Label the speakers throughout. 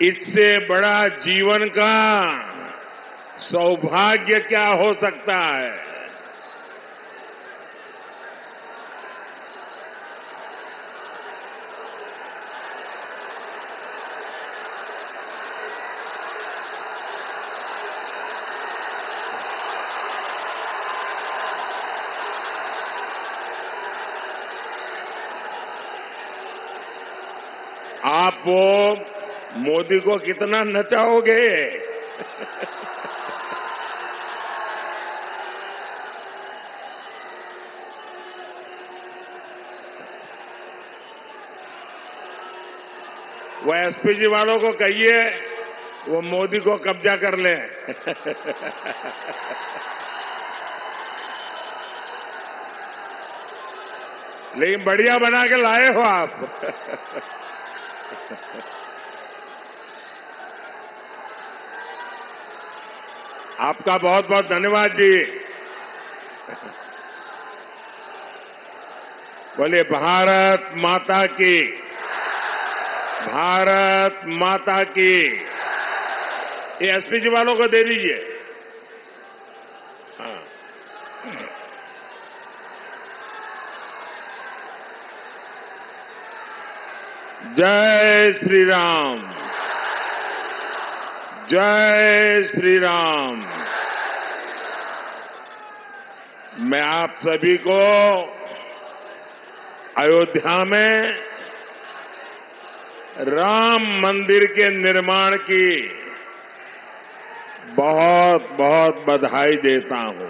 Speaker 1: इससे बड़ा जीवन का सौभाग्य क्या हो सकता है। आप वो मोदी को कितना नचाओगे। वो एसपीजी वालों को कहिए वो मोदी को कब्जा कर ले। लेकिन बढ़िया बना के लाए हो आप। आपका बहुत बहुत धन्यवाद जी। बोलिए भारत माता की, भारत माता की। ये एसपीजी वालों को दे दीजिए। हाँ। जय श्री राम, जय श्री राम। मैं आप सभी को अयोध्या में राम मंदिर के निर्माण की बहुत बहुत बधाई देता हूं।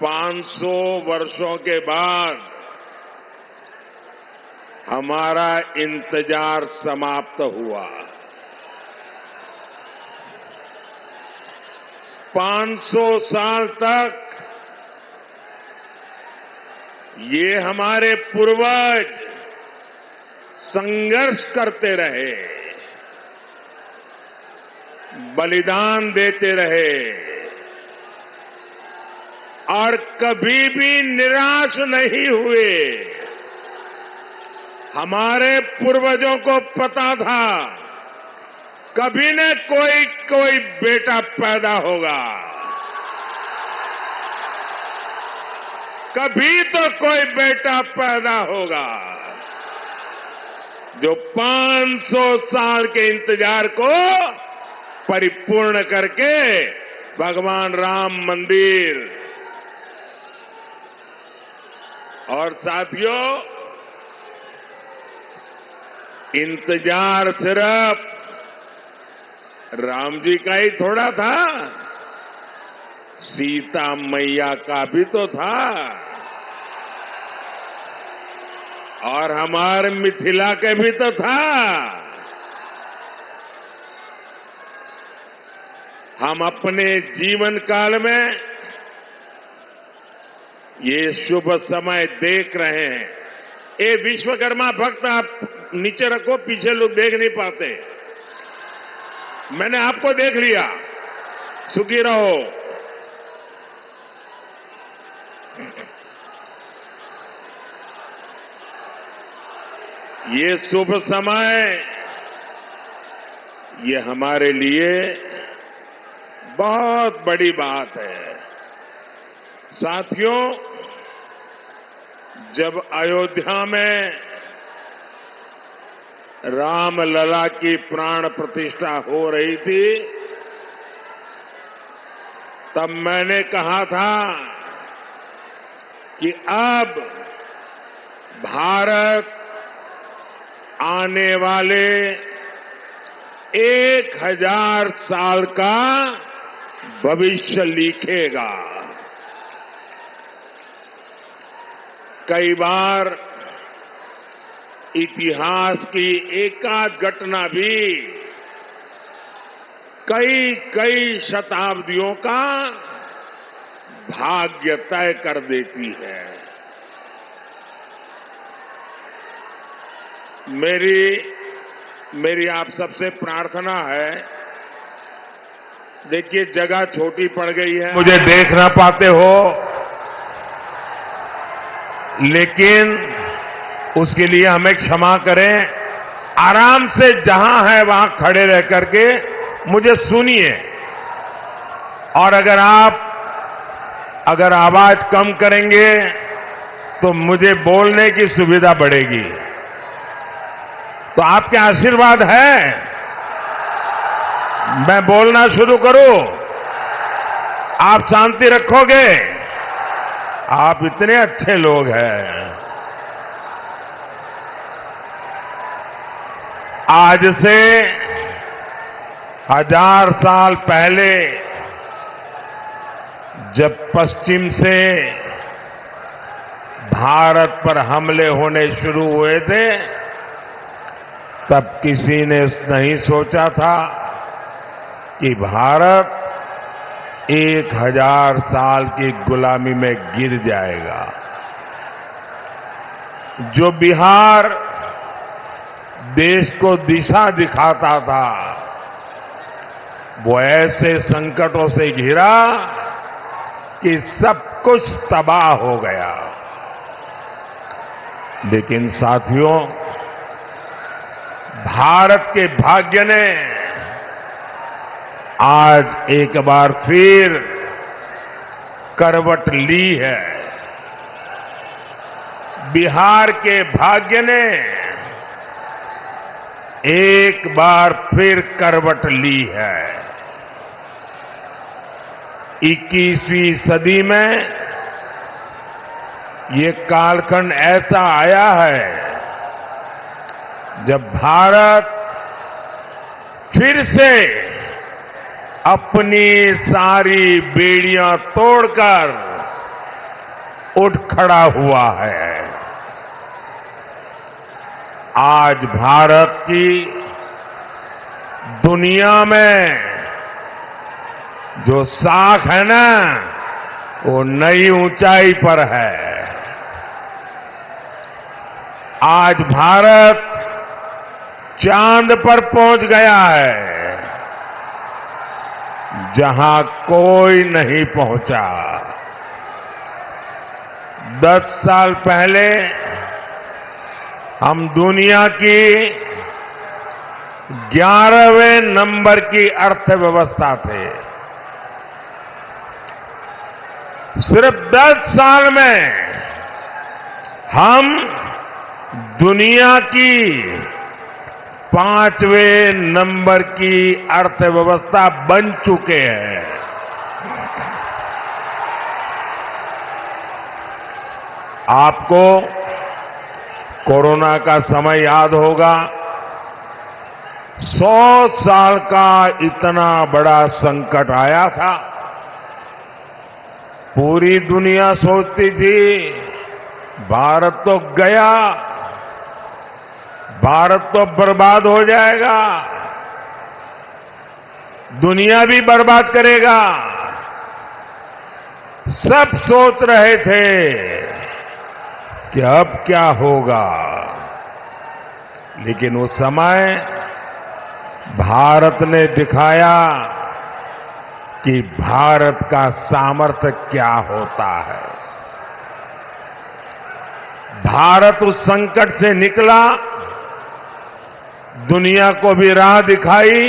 Speaker 1: पांच सौ वर्षों के बाद हमारा इंतजार समाप्त हुआ। 500 साल तक ये हमारे पूर्वज संघर्ष करते रहे, बलिदान देते रहे और कभी भी निराश नहीं हुए। हमारे पूर्वजों को पता था कभी न कोई बेटा पैदा होगा, कभी तो कोई बेटा पैदा होगा जो 500 साल के इंतजार को परिपूर्ण करके भगवान राम मंदिर। और साथियों, इंतजार सिर्फ राम जी का ही थोड़ा था, सीता मैया का भी तो था और हमारे मिथिला के भी तो था। हम अपने जीवन काल में ये शुभ समय देख रहे हैं। ये विश्वकर्मा भक्त आप नीचे रखो, पीछे लोग देख नहीं पाते। मैंने आपको देख लिया, सुखी रहो। ये शुभ समय ये हमारे लिए बहुत बड़ी बात है। साथियों, जब अयोध्या में रामलला की प्राण प्रतिष्ठा हो रही थी, तब मैंने कहा था कि अब भारत आने वाले 1000 साल का भविष्य लिखेगा। कई बार इतिहास की एकाध घटना भी कई शताब्दियों का भाग्य तय कर देती है। मेरी आप सबसे प्रार्थना है, देखिए जगह छोटी पड़ गई है, मुझे देख ना पाते हो, लेकिन उसके लिए हमें क्षमा करें। आराम से जहां है वहां खड़े रह करके मुझे सुनिए, और अगर आवाज कम करेंगे तो मुझे बोलने की सुविधा बढ़ेगी। तो आपके आशीर्वाद है मैं बोलना शुरू करूं? आप शांति रखोगे? आप इतने अच्छे लोग हैं। आज से 1000 साल पहले जब पश्चिम से भारत पर हमले होने शुरू हुए थे, तब किसी ने नहीं सोचा था कि भारत 1000 साल की गुलामी में गिर जाएगा। जो बिहार देश को दिशा दिखाता था, वो ऐसे संकटों से घिरा कि सब कुछ तबाह हो गया। लेकिन साथियों, भारत के भाग्य ने आज एक बार फिर करवट ली है। बिहार के भाग्य ने एक बार फिर करवट ली है। 21वीं सदी में ये कालखंड ऐसा आया है जब भारत फिर से अपनी सारी बेड़ियां तोड़कर उठ खड़ा हुआ है। आज भारत की दुनिया में जो साख है ना, वो नई ऊंचाई पर है। आज भारत चांद पर पहुंच गया है, जहां कोई नहीं पहुंचा। 10 साल पहले हम दुनिया की 11वें नंबर की अर्थव्यवस्था थे। सिर्फ 10 साल में हम दुनिया की 5वें नंबर की अर्थव्यवस्था बन चुके हैं। आपको कोरोना का समय याद होगा। 100 साल का इतना बड़ा संकट आया था। पूरी दुनिया सोचती थी भारत तो गया, भारत तो बर्बाद हो जाएगा, दुनिया भी बर्बाद करेगा। सब सोच रहे थे कि अब क्या होगा। लेकिन उस समय भारत ने दिखाया कि भारत का सामर्थ्य क्या होता है। भारत उस संकट से निकला, दुनिया को भी राह दिखाई।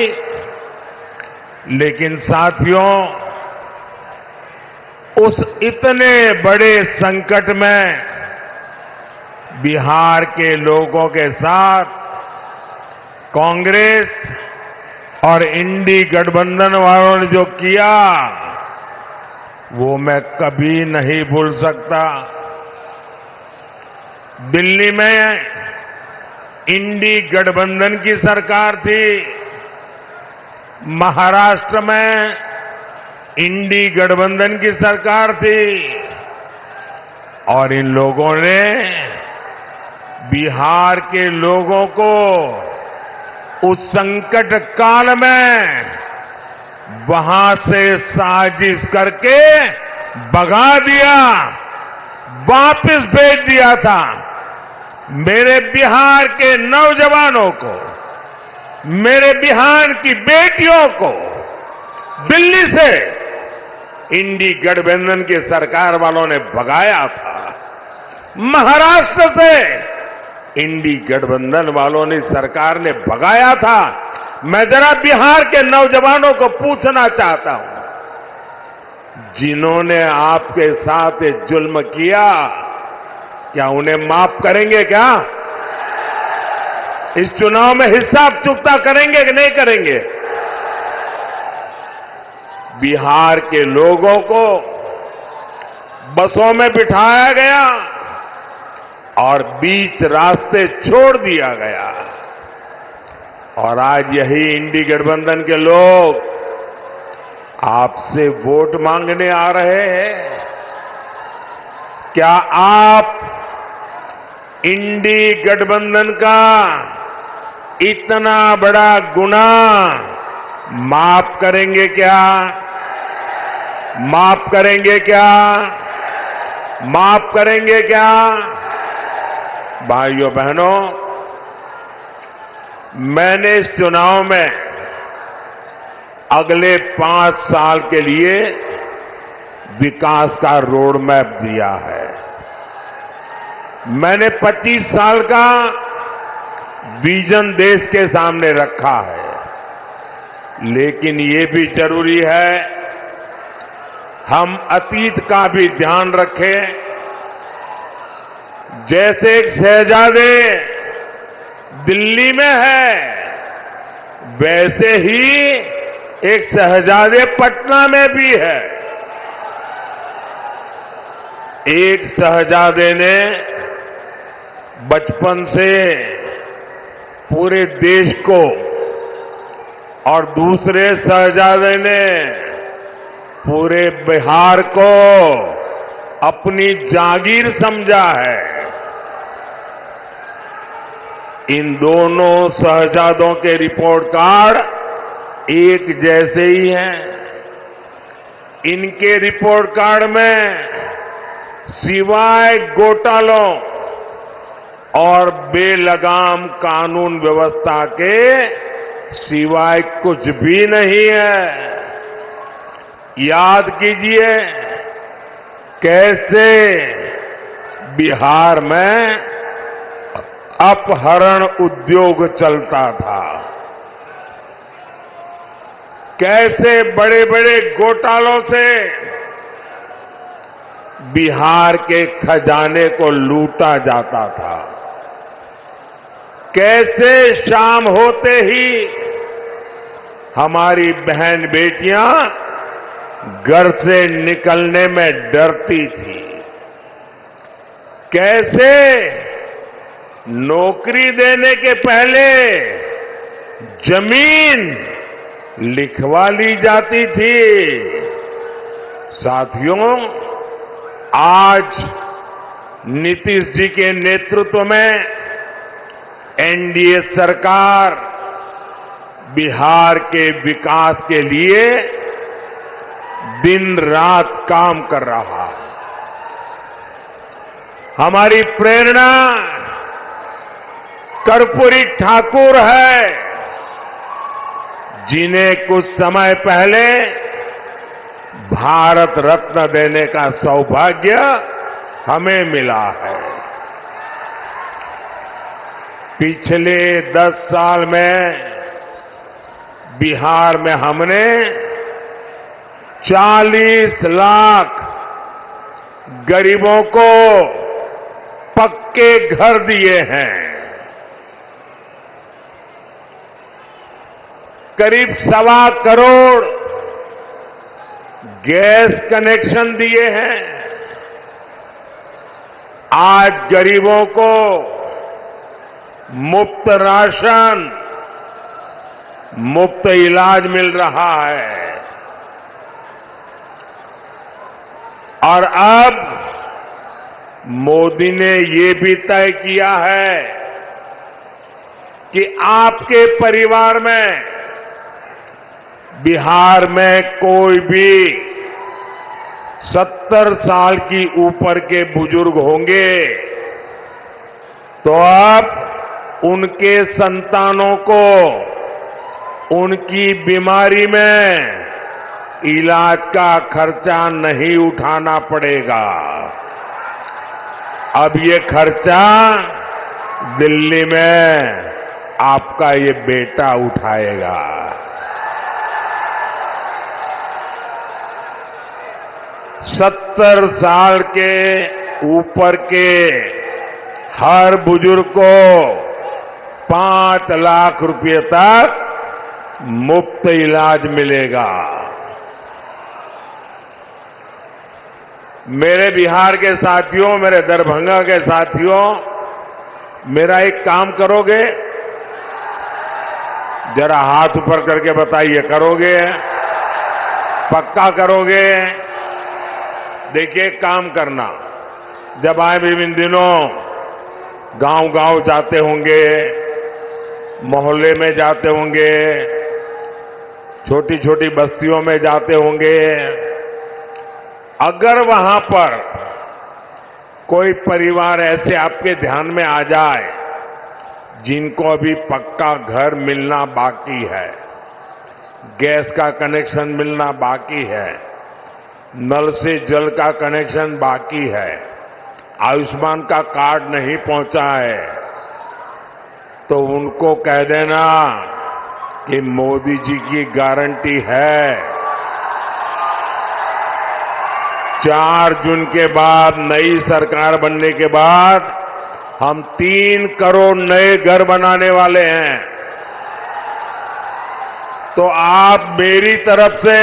Speaker 1: लेकिन साथियों, उस इतने बड़े संकट में बिहार के लोगों के साथ कांग्रेस और इंडी गठबंधन वालों ने जो किया, वो मैं कभी नहीं भूल सकता। दिल्ली में इंडी गठबंधन की सरकार थी, महाराष्ट्र में इंडी गठबंधन की सरकार थी, और इन लोगों ने बिहार के लोगों को उस संकट काल में वहां से साजिश करके भगा दिया, वापस भेज दिया था। मेरे बिहार के नौजवानों को, मेरे बिहार की बेटियों को दिल्ली से इंडी गठबंधन की सरकार वालों ने भगाया था। महाराष्ट्र से इंडी गठबंधन वालों ने सरकार ने भगाया था। मैं जरा बिहार के नौजवानों को पूछना चाहता हूं, जिन्होंने आपके साथ ये जुल्म किया, क्या उन्हें माफ करेंगे? क्या इस चुनाव में हिसाब चुकता करेंगे कि नहीं करेंगे? बिहार के लोगों को बसों में बिठाया गया और बीच रास्ते छोड़ दिया गया, और आज यही इंडी गठबंधन के लोग आपसे वोट मांगने आ रहे हैं। क्या आप इंडी गठबंधन का इतना बड़ा गुनाह माफ करेंगे? क्या माफ करेंगे? क्या माफ करेंगे? क्या? भाइयों बहनों, मैंने इस चुनाव में अगले 5 साल के लिए विकास का रोड मैप दिया है। मैंने 25 साल का विजन देश के सामने रखा है। लेकिन ये भी जरूरी है हम अतीत का भी ध्यान रखें। जैसे एक शहजादे दिल्ली में है, वैसे ही एक शहजादे पटना में भी है। एक शहजादे ने बचपन से पूरे देश को, और दूसरे शहजादे ने पूरे बिहार को अपनी जागीर समझा है। इन दोनों शहजादों के रिपोर्ट कार्ड एक जैसे ही हैं। इनके रिपोर्ट कार्ड में सिवाय घोटालों और बेलगाम कानून व्यवस्था के सिवाय कुछ भी नहीं है। याद कीजिए कैसे बिहार में अपहरण उद्योग चलता था, कैसे बड़े बड़े घोटालों से बिहार के खजाने को लूटा जाता था, कैसे शाम होते ही हमारी बहन बेटियां घर से निकलने में डरती थी, कैसे नौकरी देने के पहले जमीन लिखवा ली जाती थी। साथियों, आज नीतीश जी के नेतृत्व में एनडीए सरकार बिहार के विकास के लिए दिन रात काम कर रहा है। हमारी प्रेरणा कर्पूरी ठाकुर है, जिन्हें कुछ समय पहले भारत रत्न देने का सौभाग्य हमें मिला है। पिछले 10 साल में बिहार में हमने 40 लाख गरीबों को पक्के घर दिए हैं, करीब 1.25 करोड़ गैस कनेक्शन दिए हैं। आज गरीबों को मुफ्त राशन, मुफ्त इलाज मिल रहा है। और अब मोदी ने ये भी तय किया है कि आपके परिवार में बिहार में कोई भी 70 साल की ऊपर के बुजुर्ग होंगे तो अब उनके संतानों को उनकी बीमारी में इलाज का खर्चा नहीं उठाना पड़ेगा। अब ये खर्चा दिल्ली में आपका ये बेटा उठाएगा। सत्तर साल के ऊपर के हर बुजुर्ग को 5 लाख रुपए तक मुफ्त इलाज मिलेगा। मेरे बिहार के साथियों, मेरे दरभंगा के साथियों, मेरा एक काम करोगे? जरा हाथ ऊपर करके बताइए, करोगे? पक्का करोगे? देखिए, काम करना। जब आए भी इन दिनों गांव-गांव जाते होंगे, मोहल्ले में जाते होंगे, छोटी छोटी बस्तियों में जाते होंगे, अगर वहां पर कोई परिवार ऐसे आपके ध्यान में आ जाए जिनको अभी पक्का घर मिलना बाकी है, गैस का कनेक्शन मिलना बाकी है, नल से जल का कनेक्शन बाकी है, आयुष्मान का कार्ड नहीं पहुंचा है, तो उनको कह देना कि मोदी जी की गारंटी है 4 जून के बाद, नई सरकार बनने के बाद हम 3 करोड़ नए घर बनाने वाले हैं। तो आप मेरी तरफ से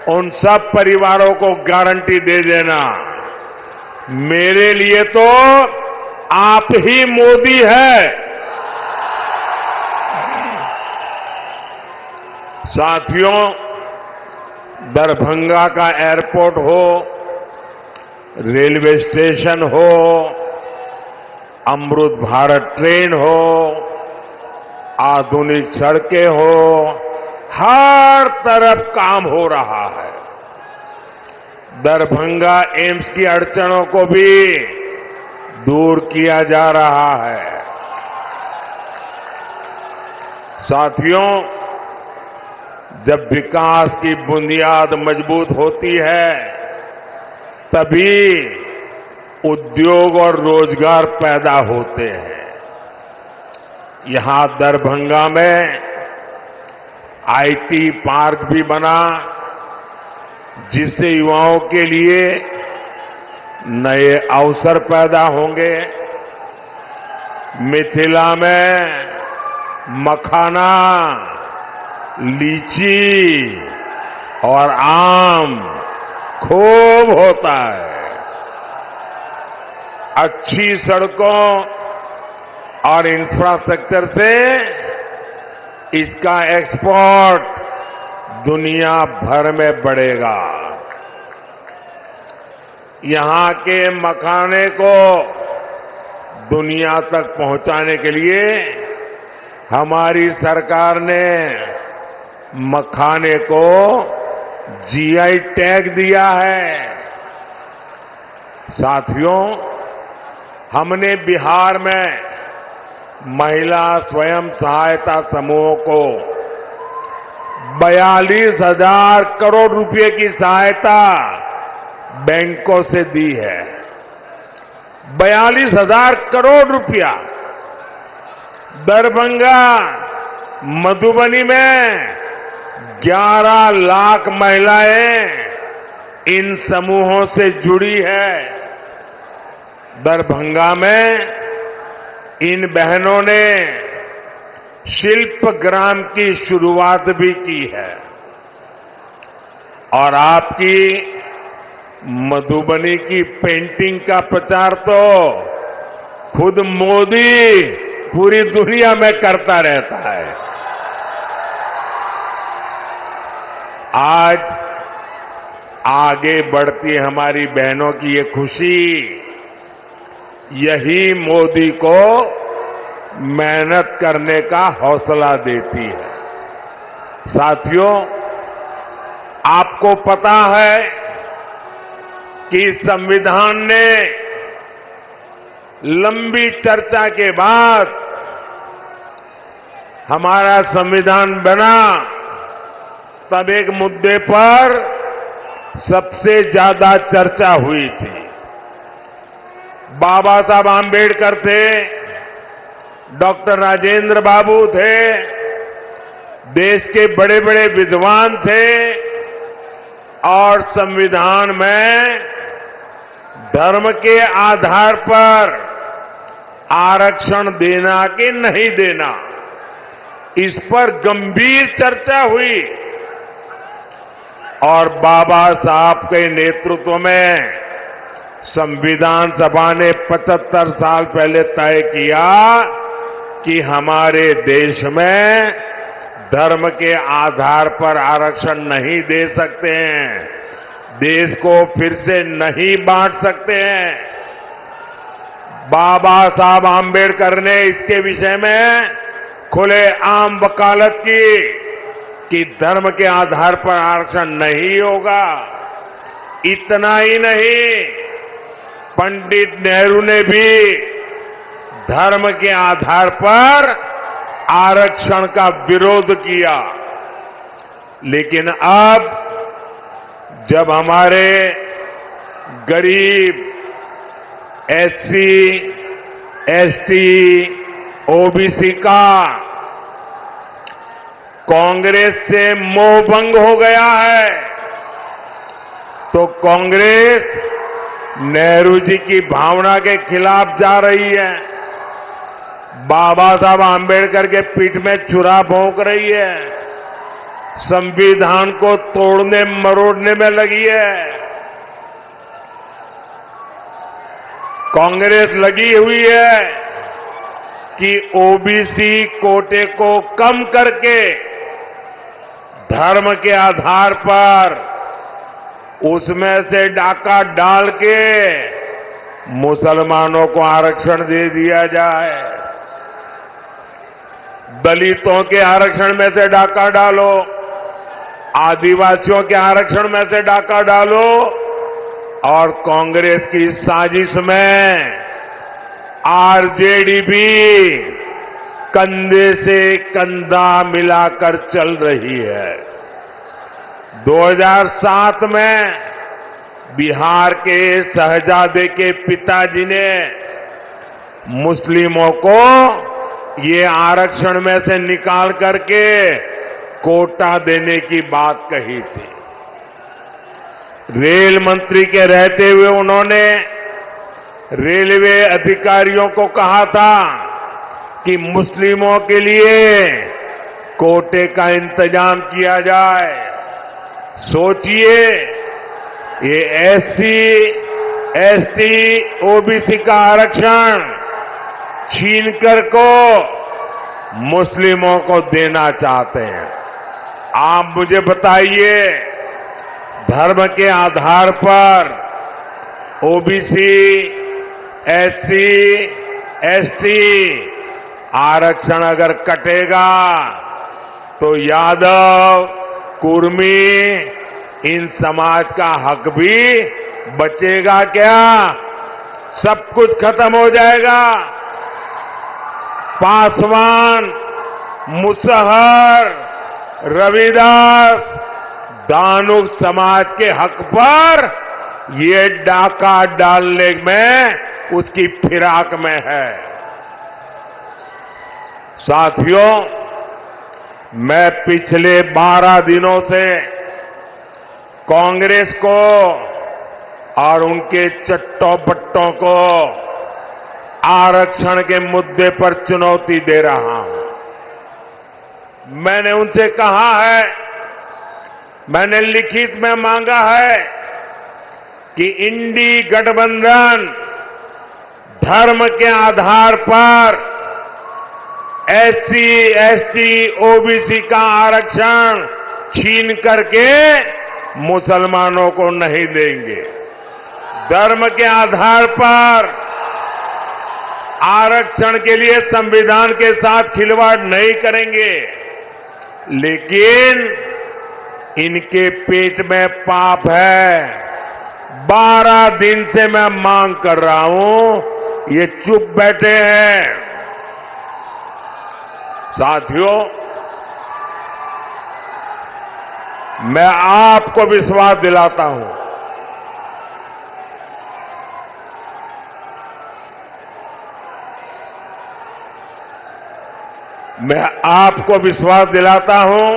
Speaker 1: उन सब परिवारों को गारंटी दे देना, मेरे लिए तो आप ही मोदी है। साथियों, दरभंगा का एयरपोर्ट हो, रेलवे स्टेशन हो, अमृत भारत ट्रेन हो, आधुनिक सड़कें हो, हर तरफ काम हो रहा है। दरभंगा एम्स की अड़चनों को भी दूर किया जा रहा है। साथियों, जब विकास की बुनियाद मजबूत होती है, तभी उद्योग और रोजगार पैदा होते हैं। यहां दरभंगा में आईटी पार्क भी बना, जिससे युवाओं के लिए नए अवसर पैदा होंगे। मिथिला में मखाना, लीची और आम खूब होता है। अच्छी सड़कों और इंफ्रास्ट्रक्चर से इसका एक्सपोर्ट दुनिया भर में बढ़ेगा। यहां के मखाने को दुनिया तक पहुंचाने के लिए हमारी सरकार ने मखाने को जीआई टैग दिया है। साथियों, हमने बिहार में महिला स्वयं सहायता समूहों को 42,000 करोड़ रुपए की सहायता बैंकों से दी है। 42,000 करोड़ रुपया। दरभंगा, मधुबनी में 11 लाख महिलाएं इन समूहों से जुड़ी है। दरभंगा में इन बहनों ने शिल्प ग्राम की शुरुआत भी की है। और आपकी मधुबनी की पेंटिंग का प्रचार तो खुद मोदी पूरी दुनिया में करता रहता है। आज आगे बढ़ती हमारी बहनों की ये खुशी, यही मोदी को मेहनत करने का हौसला देती है। साथियों, आपको पता है कि संविधान ने लंबी चर्चा के बाद हमारा संविधान बना, तब एक मुद्दे पर सबसे ज्यादा चर्चा हुई थी। बाबा साहब आंबेडकर थे, डॉक्टर राजेंद्र बाबू थे, देश के बड़े बड़े विद्वान थे और संविधान में धर्म के आधार पर आरक्षण देना कि नहीं देना, इस पर गंभीर चर्चा हुई और बाबा साहब के नेतृत्व में संविधान सभा ने 75 साल पहले तय किया कि हमारे देश में धर्म के आधार पर आरक्षण नहीं दे सकते हैं, देश को फिर से नहीं बांट सकते हैं। बाबा साहब आंबेडकर ने इसके विषय में खुले आम वकालत की कि धर्म के आधार पर आरक्षण नहीं होगा। इतना ही नहीं, पंडित नेहरू ने भी धर्म के आधार पर आरक्षण का विरोध किया। लेकिन अब जब हमारे गरीब एससी, एसटी, ओबीसी का कांग्रेस से मोहभंग हो गया है, तो कांग्रेस नेहरू जी की भावना के खिलाफ जा रही है, बाबा साहब आंबेडकर के पीठ में छुरा भोंक रही है, संविधान को तोड़ने मरोड़ने में लगी है। कांग्रेस लगी हुई है कि ओबीसी कोटे को कम करके धर्म के आधार पर उसमें से डाका डाल के मुसलमानों को आरक्षण दे दिया जाए। दलितों के आरक्षण में से डाका डालो, आदिवासियों के आरक्षण में से डाका डालो और कांग्रेस की साजिश में आरजेडी भी कंधे से कंधा मिलाकर चल रही है। 2007 में बिहार के शहजादे के पिताजी ने मुस्लिमों को ये आरक्षण में से निकाल करके कोटा देने की बात कही थी। रेल मंत्री के रहते हुए उन्होंने रेलवे अधिकारियों को कहा था कि मुस्लिमों के लिए कोटे का इंतजाम किया जाए। सोचिए, ये एससी, एसटी, ओबीसी का आरक्षण छीनकर को मुस्लिमों को देना चाहते हैं। आप मुझे बताइए, धर्म के आधार पर ओबीसी, एससी, एसटी आरक्षण अगर कटेगा तो यादव, कुर्मी, इन समाज का हक भी बचेगा क्या? सब कुछ खत्म हो जाएगा। पासवान, मुसहर, रविदास, दानुक समाज के हक पर ये डाका डालने में उसकी फिराक में है। साथियों, मैं पिछले 12 दिनों से कांग्रेस को और उनके चट्टों बट्टों को आरक्षण के मुद्दे पर चुनौती दे रहा हूं। मैंने उनसे कहा है, मैंने लिखित में मांगा है कि इंडी गठबंधन धर्म के आधार पर एससी, एसटी, ओबीसी का आरक्षण छीन करके मुसलमानों को नहीं देंगे। धर्म के आधार पर आरक्षण के लिए संविधान के साथ खिलवाड़ नहीं करेंगे, लेकिन इनके पेट में पाप है। 12 दिन से मैं मांग कर रहा हूं, ये चुप बैठे हैं। साथियों, मैं आपको विश्वास दिलाता हूं, मैं आपको विश्वास दिलाता हूं,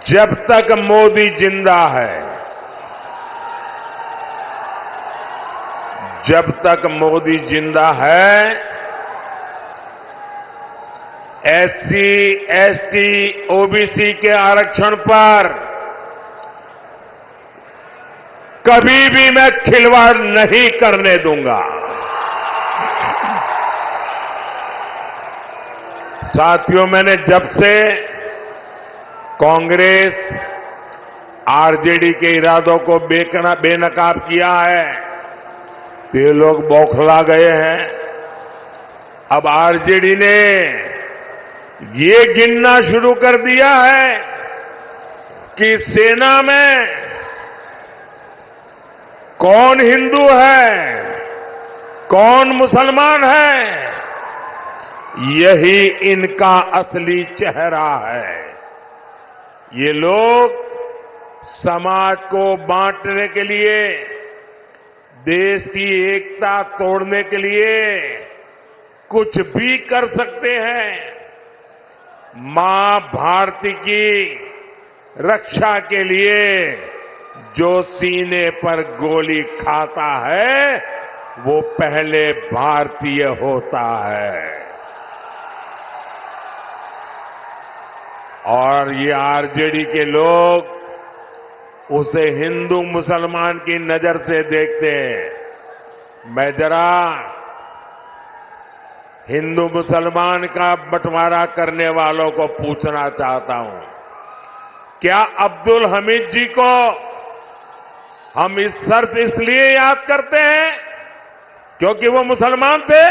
Speaker 1: जब तक मोदी जिंदा है, जब तक मोदी जिंदा है, एससी, एसटी, ओबीसी के आरक्षण पर कभी भी मैं खिलवाड़ नहीं करने दूंगा। साथियों, मैंने जब से कांग्रेस, आरजेडी के इरादों को बेनकाब किया है तो ये लोग बौखला गए हैं। अब आरजेडी ने ये गिनना शुरू कर दिया है कि सेना में कौन हिंदू है, कौन मुसलमान है, यही इनका असली चेहरा है। ये लोग समाज को बांटने के लिए, देश की एकता तोड़ने के लिए कुछ भी कर सकते हैं। मां भारती की रक्षा के लिए जो सीने पर गोली खाता है वो पहले भारतीय होता है। और ये आरजेडी के लोग उसे हिंदू मुसलमान की नजर से देखते हैं। मैं जरा हिंदू मुसलमान का बंटवारा करने वालों को पूछना चाहता हूं, क्या अब्दुल हमीद जी को हम सिर्फ इसलिए याद करते हैं क्योंकि वो मुसलमान थे?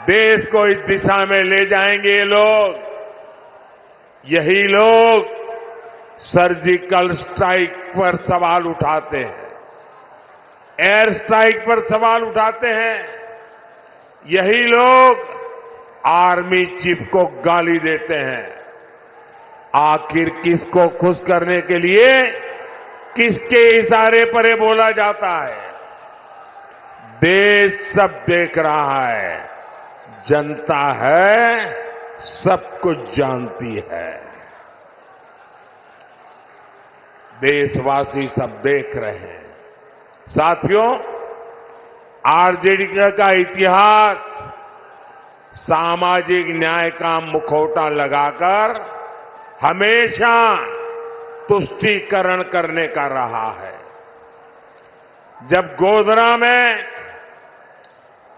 Speaker 1: देश को इस दिशा में ले जाएंगे ये लोग। यही लोग सर्जिकल स्ट्राइक पर सवाल उठाते हैं, एयर स्ट्राइक पर सवाल उठाते हैं। यही लोग आर्मी चीफ को गाली देते हैं। आखिर किसको खुश करने के लिए किसके इशारे पर ये बोला जाता है? देश सब देख रहा है, जनता है, सब कुछ जानती है। देशवासी सब देख रहे हैं। साथियों, आरजेडी का इतिहास सामाजिक न्याय का मुखौटा लगाकर हमेशा तुष्टीकरण करने का रहा है। जब गोधरा में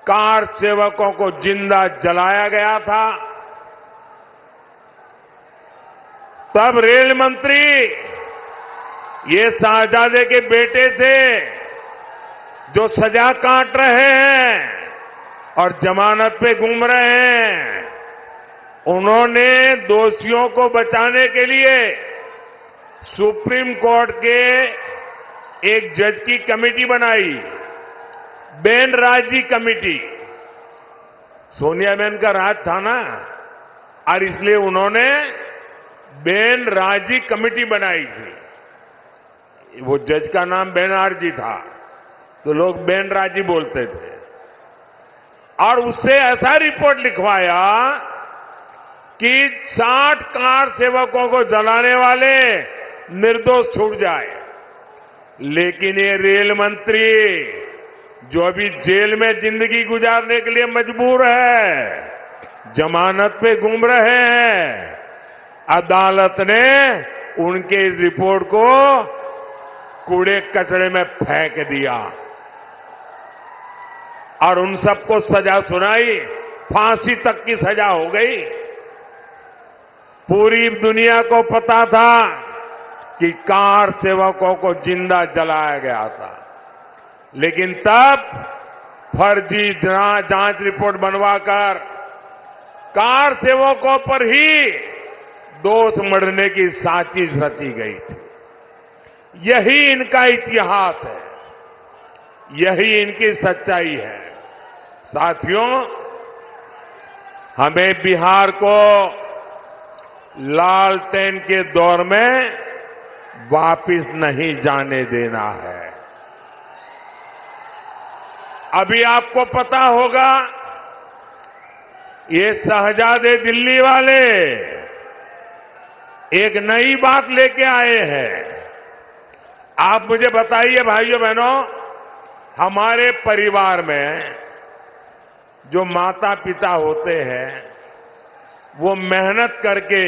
Speaker 1: कार सेवकों को जिंदा जलाया गया था, तब रेल मंत्री ये शाहजादे के बेटे थे जो सजा काट रहे हैं और जमानत पे घूम रहे हैं। उन्होंने दोषियों को बचाने के लिए सुप्रीम कोर्ट के एक जज की कमेटी बनाई, बेनराजी कमेटी। सोनिया बहन का राज था ना, और इसलिए उन्होंने बेनराजी कमेटी बनाई थी। वो जज का नाम बेनर्जी था तो लोग बेनराजी बोलते थे। और उससे ऐसा रिपोर्ट लिखवाया कि 60 कार सेवकों को जलाने वाले निर्दोष छूट जाए। लेकिन ये रेल मंत्री जो अभी जेल में जिंदगी गुजारने के लिए मजबूर है, जमानत पे घूम रहे हैं, अदालत ने उनके इस रिपोर्ट को कूड़े कचरे में फेंक दिया और उन सबको सजा सुनाई। फांसी तक की सजा हो गई। पूरी दुनिया को पता था कि कार सेवकों को जिंदा जलाया गया था, लेकिन तब फर्जी जांच रिपोर्ट बनवाकर कार सेवकों पर ही दोष मढ़ने की साजिश रची गई थी। यही इनका इतिहास है, यही इनकी सच्चाई है। साथियों, हमें बिहार को लालटेन के दौर में वापिस नहीं जाने देना है। अभी आपको पता होगा ये शहजादे दिल्ली वाले एक नई बात लेके आए हैं। आप मुझे बताइए भाइयों बहनों, हमारे परिवार में जो माता पिता होते हैं वो मेहनत करके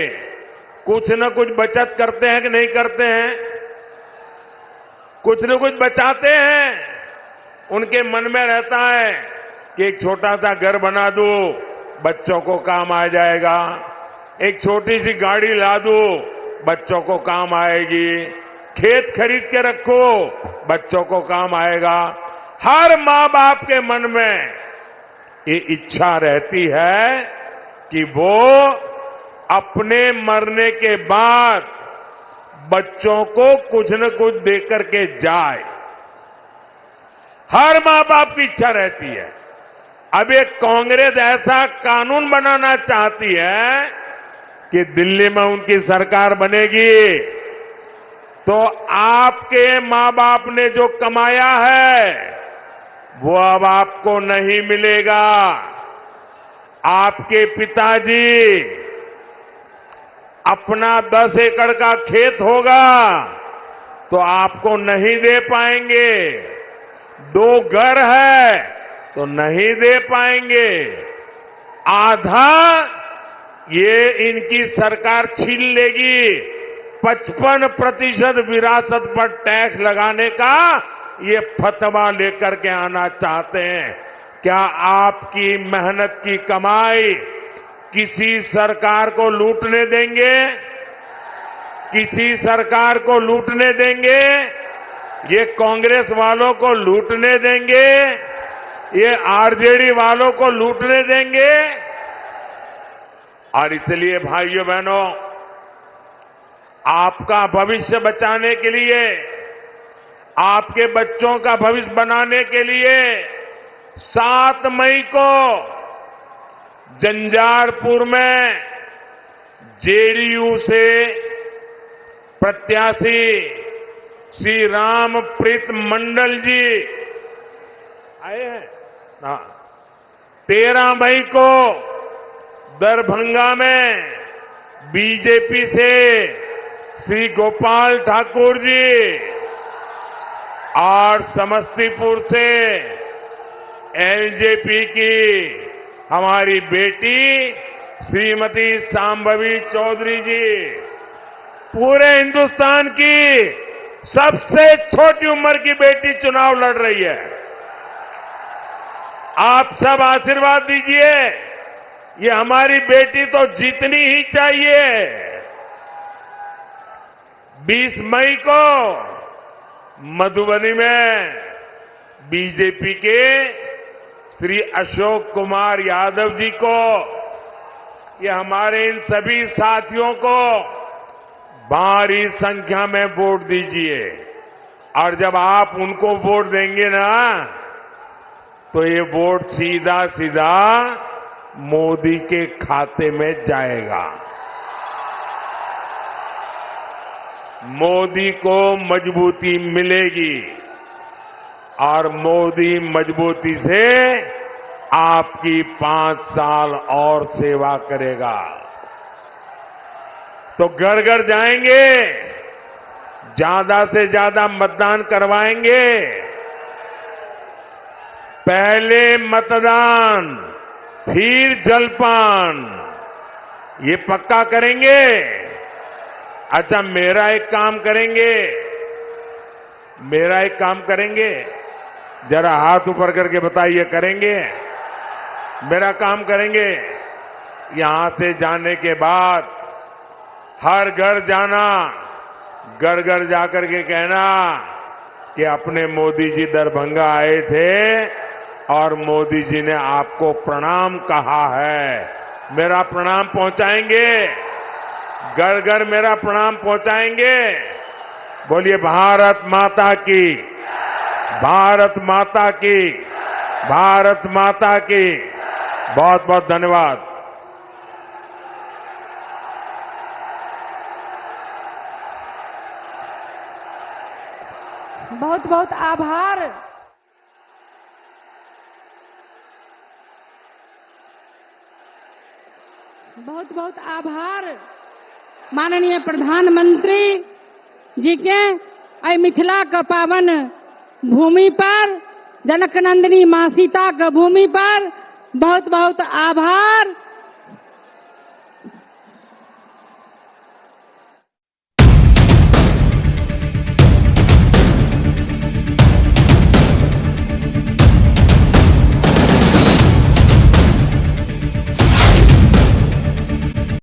Speaker 1: कुछ न कुछ बचत करते हैं कि नहीं करते हैं? कुछ न कुछ बचाते हैं। उनके मन में रहता है कि एक छोटा सा घर बना दूं, बच्चों को काम आ जाएगा। एक छोटी सी गाड़ी ला दूं, बच्चों को काम आएगी। खेत खरीद के रखो, बच्चों को काम आएगा। हर मां बाप के मन में ये इच्छा रहती है कि वो अपने मरने के बाद बच्चों को कुछ न कुछ देकर के जाए। हर मां बाप की इच्छा रहती है। अब एक कांग्रेस ऐसा कानून बनाना चाहती है कि दिल्ली में उनकी सरकार बनेगी तो आपके मां बाप ने जो कमाया है वो अब आपको नहीं मिलेगा। आपके पिताजी अपना 10 एकड़ का खेत होगा तो आपको नहीं दे पाएंगे। 2 घर है तो नहीं दे पाएंगे। आधा ये इनकी सरकार छीन लेगी। 55% विरासत पर टैक्स लगाने का ये फतवा लेकर के आना चाहते हैं। क्या आपकी मेहनत की कमाई किसी सरकार को लूटने देंगे? किसी सरकार को लूटने देंगे? ये कांग्रेस वालों को लूटने देंगे? ये आरजेडी वालों को लूटने देंगे? और इसलिए भाइयों बहनों, आपका भविष्य बचाने के लिए, आपके बच्चों का भविष्य बनाने के लिए 7 मई को जंजारपुर में जेडीयू से प्रत्याशी श्री रामप्रीत मंडल जी आए हैं। 13 मई को दरभंगा में बीजेपी से श्री गोपाल ठाकुर जी और समस्तीपुर से एलजेपी की हमारी बेटी श्रीमती सांभवी चौधरी जी, पूरे हिंदुस्तान की सबसे छोटी उम्र की बेटी चुनाव लड़ रही है। आप सब आशीर्वाद दीजिए। ये हमारी बेटी तो जीतनी ही चाहिए। 20 मई को मधुबनी में बीजेपी के श्री अशोक कुमार यादव जी को, ये हमारे इन सभी साथियों को भारी संख्या में वोट दीजिए। और जब आप उनको वोट देंगे ना तो ये वोट सीधा सीधा मोदी के खाते में जाएगा। मोदी को मजबूती मिलेगी और मोदी मजबूती से आपकी 5 साल और सेवा करेगा। तो घर घर जाएंगे, ज्यादा से ज्यादा मतदान करवाएंगे। पहले मतदान फिर जलपान, ये पक्का करेंगे। अच्छा, मेरा एक काम करेंगे, जरा हाथ ऊपर करके बताइए, करेंगे? मेरा काम करेंगे। यहां से जाने के बाद हर घर जाना, घर घर जाकर के कहना कि अपने मोदी जी दरभंगा आए थे और मोदी जी ने आपको प्रणाम कहा है। मेरा प्रणाम पहुंचाएंगे, घर घर मेरा प्रणाम पहुंचाएंगे। बोलिए भारत माता की, भारत माता की, भारत माता की। बहुत बहुत धन्यवाद।
Speaker 2: बहुत बहुत आभार। बहुत बहुत आभार माननीय प्रधानमंत्री जी के अय मिथिला के पावन भूमि पर जनक नंदिनी माँ सीता के भूमि पर बहुत बहुत आभार।